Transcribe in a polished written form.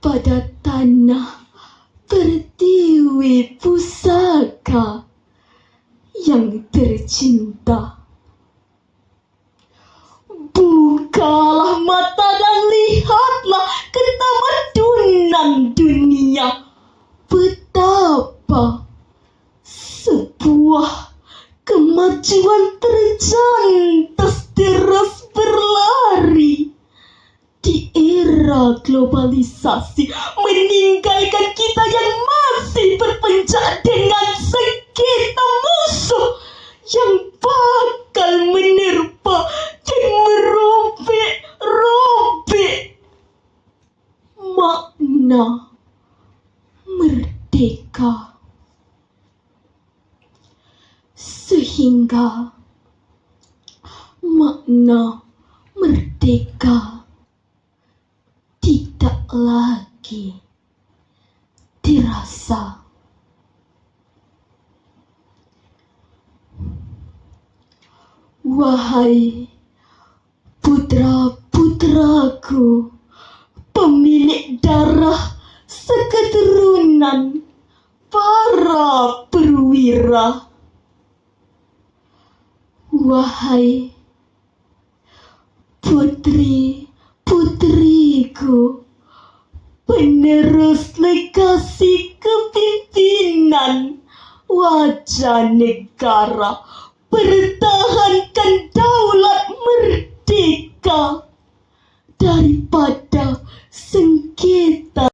pada tanah pertiwi pusaka yang tercinta. Bukalah mata dan lihatlah ketamadunan dunia. Betapa sebuah kemajuan terjantas terus berlari di era globalisasi, meninggalkan kita yang masih berpencak dengan sengketa musuh yang bakal menerpa dan merobek-robek makna merdeka. Sehingga makna merdeka tidak lagi dirasa. Wahai putra-putraku, pemilik darah seketurunan para perwira. Wahai putri-putriku, penerus legasi kepimpinan wajah negara, pertahankan daulat merdeka daripada sengketa